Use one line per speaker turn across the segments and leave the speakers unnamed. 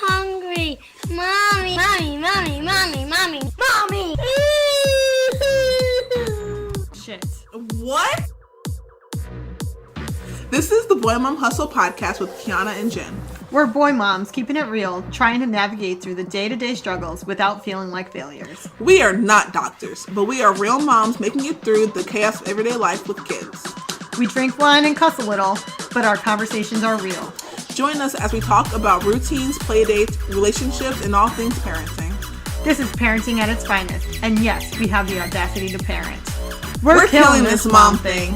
hungry. Mommy, mommy, mommy, mommy, mommy, mommy.
Shit.
What? This is the Boy Mom Hustle podcast with Kiana and Jen.
We're boy moms, keeping it real, trying to navigate through the day-to-day struggles without feeling like failures.
We are not doctors, but we are real moms making it through the chaos of everyday life with kids.
We drink wine and cuss a little, but our conversations are real.
Join us as we talk about routines, play dates, relationships, and all things parenting.
This is parenting at its finest, and yes, we have the audacity to parent.
We're killing this mom thing.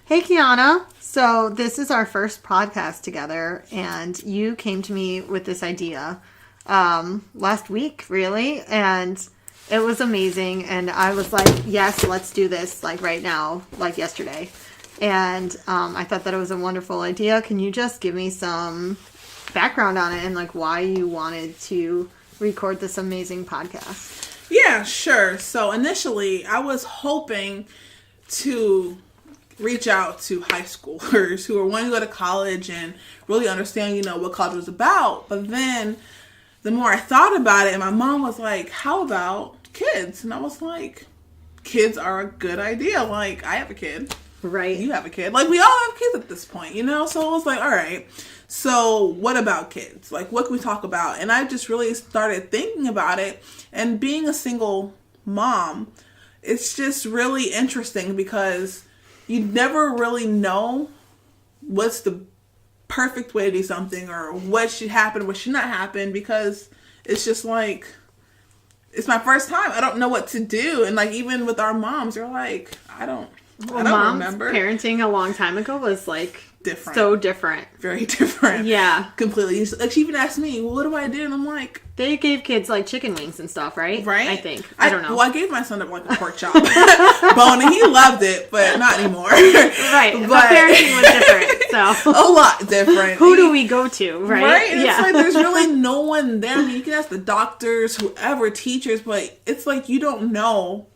Hey, Kiana. So this is our first podcast together, and you came to me with this idea last week, really, and it was amazing. And I was like, yes, let's do this, like right now, like yesterday. And I thought that it was a wonderful idea. Can you just give me some background on it and like why you wanted to record this amazing podcast?
Yeah, sure. So initially, I was hoping to reach out to high schoolers who are wanting to go to college and really understand, what college was about. But then the more I thought about it, and my mom was like, how about kids? And I was like, kids are a good idea. Like, I have a kid.
Right.
You have a kid. Like, we all have kids at this point, So I was like, all right. So what about kids? Like, what can we talk about? And I just really started thinking about it. And being a single mom, it's just really interesting because you never really know what's the perfect way to do something or what should happen, what should not happen, because it's just like, it's my first time. I don't know what to do. And like, even with our moms, they're like, I don't remember.
Parenting a long time ago was like
different.
So different.
Very different.
Yeah.
Completely. Like, she even asked me, well, what do I do? And I'm like,
they gave kids like chicken wings and stuff, right?
Right.
I think. I don't know.
Well, I gave my son like a pork chop bone, and he loved it, but not anymore.
Right. But parenting was different. So
a lot different.
Who do we go to? Right.
Right. And it's like there's really no one there. I mean, you can ask the doctors, whoever, teachers, but it's like you don't know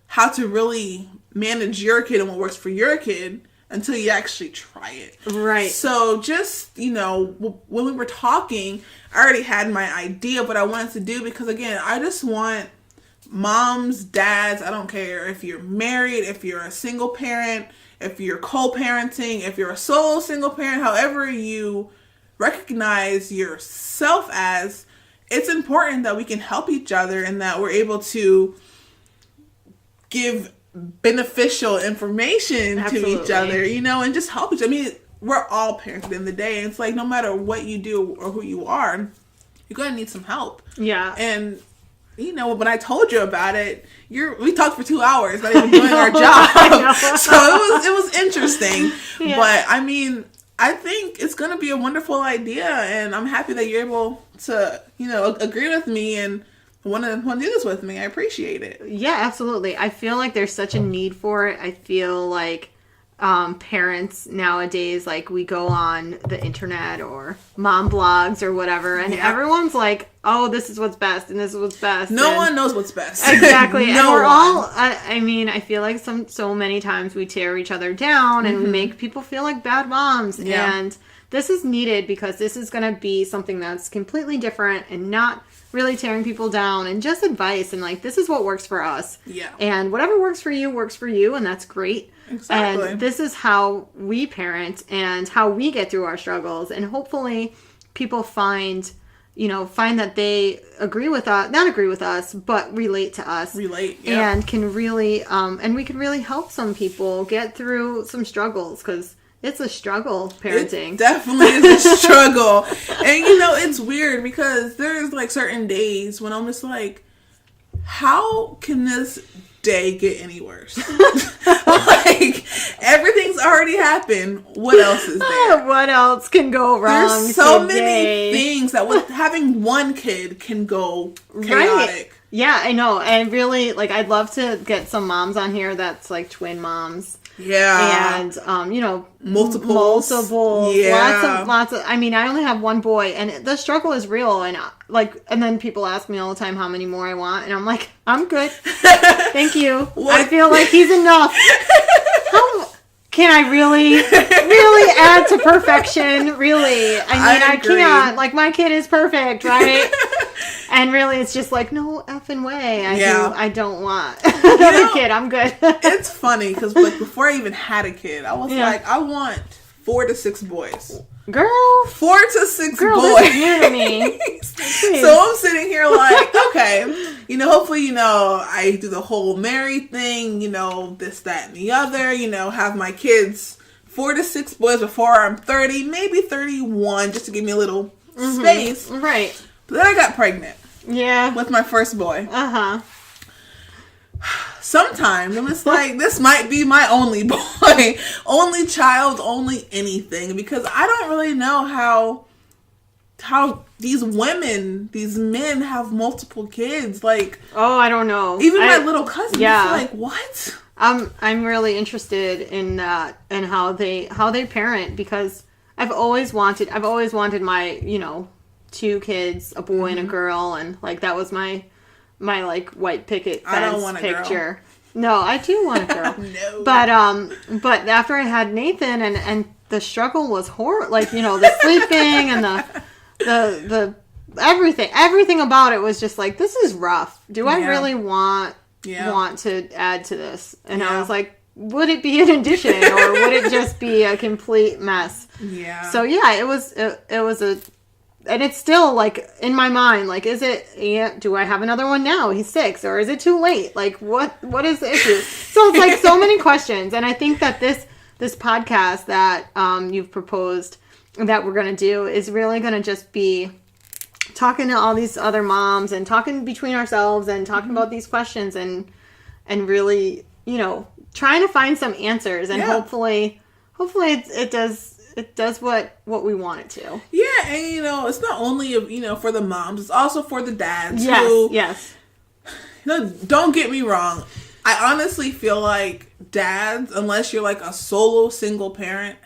how to really manage your kid and what works for your kid until you actually try it.
Right.
So just, when we were talking, I already had my idea of what I wanted to do because, again, I just want moms, dads, I don't care if you're married, if you're a single parent, if you're co-parenting, if you're a solo single parent, however you recognize yourself as, it's important that we can help each other and that we're able to give beneficial information to each other, and just help each other. I mean, we're all parents at the end of the day. And it's like, no matter what you do or who you are, you're going to need some help.
Yeah.
And, when I told you about it, we talked for 2 hours, not even doing our job. So it was interesting. Yeah. But, I mean, I think it's going to be a wonderful idea. And I'm happy that you're able to, agree with me and want to do this with me. I appreciate it.
Yeah, absolutely. I feel like there's such a need for it. I feel like parents nowadays, like we go on the internet or mom blogs or whatever, and everyone's like, oh, this is what's best and this is what's best.
No one knows what's best.
Exactly. And we're all, I mean, I feel like so many times we tear each other down and we make people feel like bad moms. Yeah. And this is needed because this is going to be something that's completely different and not really tearing people down, and just advice and like, this is what works for us.
Yeah.
And whatever works for you, and that's great.
Exactly.
And this is how we parent and how we get through our struggles, and hopefully people find that they not agree with us, but relate to us.
Yeah.
And can really, and we can really help some people get through some struggles, because it's a struggle, parenting.
It definitely is a struggle. And, it's weird because there's, like, certain days when I'm just like, how can this day get any worse? Like, everything's already happened. What else is there?
What else can go wrong?
There's so many things that with having one kid can go chaotic.
Right. Yeah, I know. And really, like, I'd love to get some moms on here that's, like, twin moms.
Yeah.
And,
multiple.
Yeah. Lots of, I mean, I only have one boy, and the struggle is real. And, and then people ask me all the time how many more I want. And I'm like, I'm good. Thank you. I feel like he's enough. can I really add to perfection? Really? I
agree.
can't. Like, my kid is perfect, right? And really, it's just like, no effing way. I don't want another kid. I'm good.
It's funny because like before I even had a kid, I was like, I want 4 to 6 boys.
Girl,
4 to 6
girl,
boys.
this is new to me.
So I'm sitting here like, okay, hopefully, I do the whole married thing, this, that, and the other, have my kids 4 to 6 boys before I'm 30, maybe 31, just to give me a little space.
Right.
But then I got pregnant.
Yeah.
With my first boy.
Uh-huh.
Sometimes I'm just like, this might be my only boy, only child, only anything, because I don't really know how these men have multiple kids. Like,
oh, I don't know.
Even my little cousin.
Yeah.
Like, what?
I'm really interested in that and how they parent, because I've always wanted my 2 kids, a boy and a girl, and like that was my like white picket fence
I don't want a
picture.
girl.
No, I do want a girl.
No.
But after I had Nathan and the struggle was horrible. Like, the sleeping and the everything about it was just like, this is rough. Do I really want to add to this? And I was like, would it be an addition or would it just be a complete mess?
Yeah.
So yeah, it was and it's still like in my mind, like, do I have another one now? He's 6, or is it too late? Like, what is the issue? So it's like so many questions. And I think that this podcast that you've proposed that we're going to do is really going to just be talking to all these other moms and talking between ourselves and talking about these questions and really, trying to find some answers, and hopefully it does what we want it to.
Yeah, and it's not only for the moms, it's also for the dads.
Yes.
Don't get me wrong. I honestly feel like dads, unless you're like a solo single parent,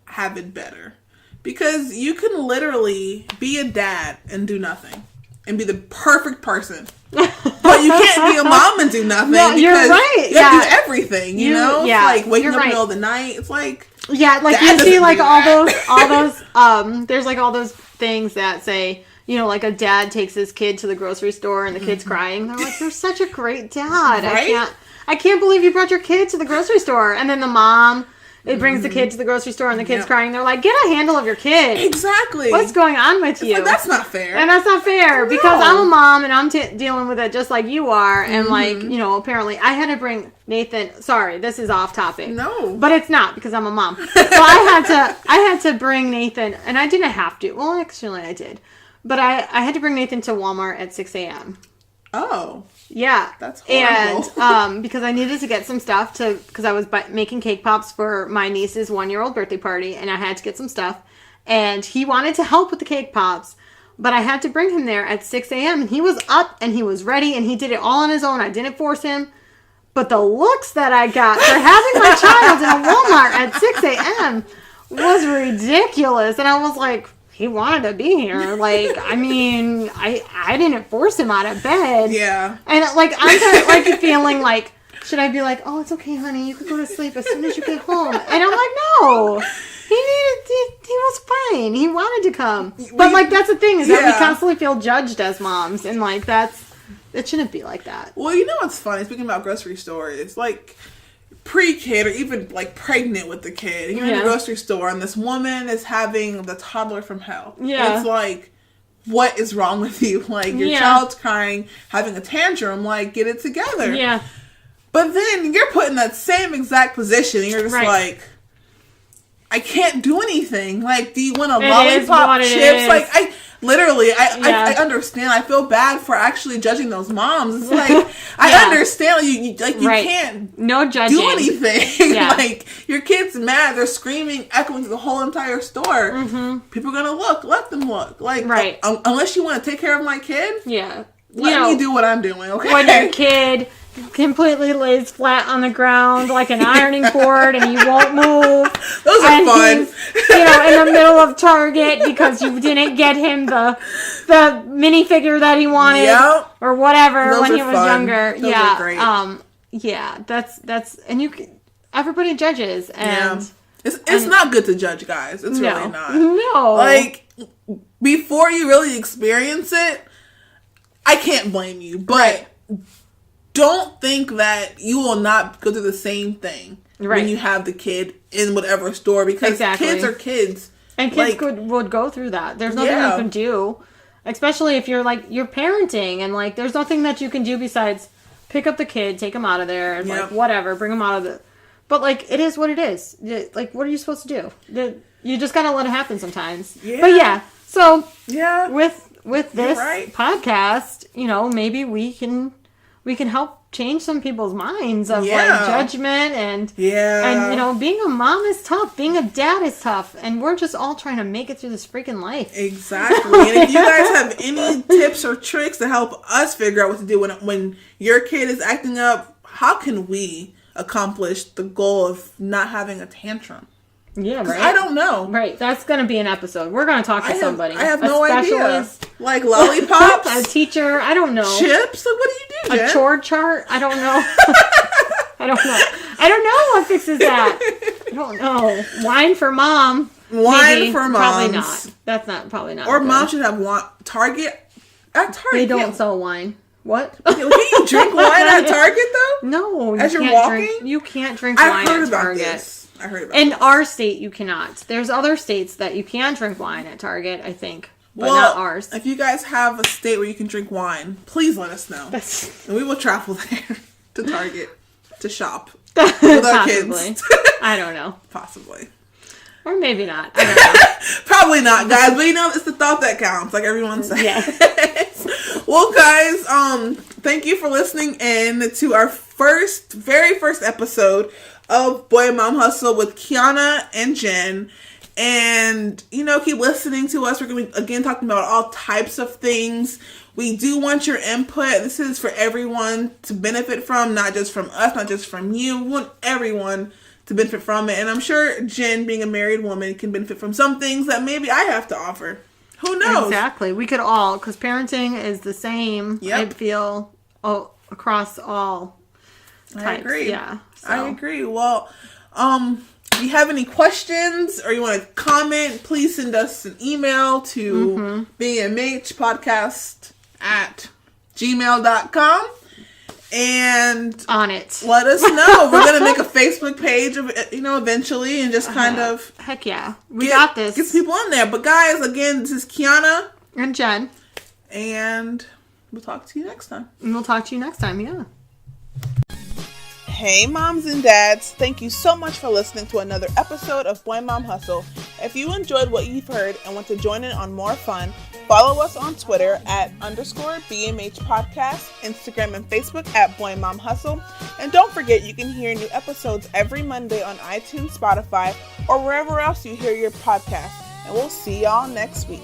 have it better. Because you can literally be a dad and do nothing. And be the perfect person. But you can't be a mom and do nothing.
No, you're right.
You have to do everything, Yeah.
It's
like waking up in the middle of the night. It's like...
Yeah, like you see like all those there's like all those things that say, like a dad takes his kid to the grocery store and the kid's crying. They're like, you're such a great dad.
Right?
I can't believe you brought your kid to the grocery store. And then the mom, it brings the kid to the grocery store and the kid's crying. They're like, get a handle of your kid.
Exactly.
What's going on with you?
Like, that's not fair.
And that's not fair because I'm a mom and I'm dealing with it just like you are. And like, apparently I had to bring Nathan. Sorry, this is off topic.
No.
But it's not because I'm a mom. So I had to bring Nathan, and I didn't have to. Well, actually I did. But I had to bring Nathan to Walmart at 6 a.m.
Oh.
Yeah.
That's horrible.
And because I needed to get some stuff because I was making cake pops for my niece's 1-year-old birthday party, and I had to get some stuff. And he wanted to help with the cake pops, but I had to bring him there at 6 a.m. And he was up and he was ready and he did it all on his own. I didn't force him. But the looks that I got for having my child in a Walmart at 6 a.m. was ridiculous. And I was like, he wanted to be here. Like, I mean, I didn't force him out of bed.
Yeah.
And like, I'm kind of like feeling like, should I be like, oh, it's okay, honey, you can go to sleep as soon as you get home. And I'm like, no. He was fine. He wanted to come. But like, that's the thing is that we constantly feel judged as moms. And like, it shouldn't be like that.
Well, what's funny? Speaking about grocery stores, like pre-kid or even like pregnant with the kid, you're in the grocery store and this woman is having the toddler from hell.
Yeah.
It's like, what is wrong with you? Like, your child's crying, having a tantrum, like, get it together.
Yeah.
But then you're put in that same exact position and you're just like, I can't do anything. Like, do you want a lollipop, chips? Like, I understand. I feel bad for actually judging those moms. It's like, I understand. You can't do anything.
Yeah.
Like, your kid's mad. They're screaming, echoing through the whole entire store. Mm-hmm. People are going to look. Let them look. Like, unless you want to take care of my kid, let me do what I'm doing, okay?
When your kid completely lays flat on the ground like an ironing board and he won't move.
Those are fun.
He's, in the middle of Target because you didn't get him the minifigure that he wanted or whatever when he was younger.
Those are great.
That's and you can, everybody judges, and
it's not good to judge, guys. It's really not.
No.
Like, before you really experience it, I can't blame you, but don't think that you will not go through the same thing when you have the kid in whatever store, because kids are kids.
And kids would go through that. There's nothing you can do, especially if you're parenting, and like there's nothing that you can do besides pick up the kid, take him out of there, and like whatever, bring him out of the. But like it is what it is. Like, what are you supposed to do? You just gotta let it happen sometimes. Yeah. But so with this podcast, maybe we can help change some people's minds of like judgment and being a mom is tough, being a dad is tough, and we're just all trying to make it through this freaking life.
Exactly. And if you guys have any tips or tricks to help us figure out what to do when your kid is acting up, how can we accomplish the goal of not having a tantrum?
Yeah, right.
I don't know.
Right, that's going to be an episode. We're going to talk to somebody.
I have no idea. Like lollipops,
a teacher. I don't know.
Chips. Like, what do you do? Jen?
A chore chart. I don't know. I don't know what fixes that. I don't know. Wine for mom.
Wine for moms.
Probably not. That's probably not.
Or
good.
mom should have Target. At Target,
they don't sell wine. What?
Can you drink wine at Target though?
No.
As you're walking,
you can't drink wine at Target.
I heard about
in our state, you cannot. There's other states that you can drink wine at Target, I think, but not ours.
If you guys have a state where you can drink wine, please let us know, and we will travel there to Target to shop with our kids.
I don't know.
Possibly.
Or maybe not. I don't know.
Probably not, guys. But it's the thought that counts, like everyone says.
Yes.
Well, guys, thank you for listening in to our very first episode of Boy Mom Hustle with Kiana and Jen. And, keep listening to us. We're going to be, again, talking about all types of things. We do want your input. This is for everyone to benefit from, not just from us, not just from you. We want everyone to benefit from it. And I'm sure Jen, being a married woman, can benefit from some things that maybe I have to offer. Who knows?
Exactly. We could all, because parenting is the same, I feel, across all types.
I agree.
Yeah. So.
I agree. Well, if you have any questions or you want to comment, please send us an email to BOYMOMS@gmail.com and
on it.
Let us know. We're going to make a Facebook page of it, eventually, and just kind of
heck yeah. We got this.
Get people in there. But guys, again, this is Kiana
and Jen.
And we'll talk to you next time.
Yeah.
Hey moms and dads, thank you so much for listening to another episode of Boy Mom Hustle. If you enjoyed what you've heard and want to join in on more fun, follow us on Twitter @_BMH Podcast, Instagram and Facebook @BoymomHustle. And don't forget, you can hear new episodes every Monday on iTunes, Spotify, or wherever else you hear your podcast. And we'll see y'all next week.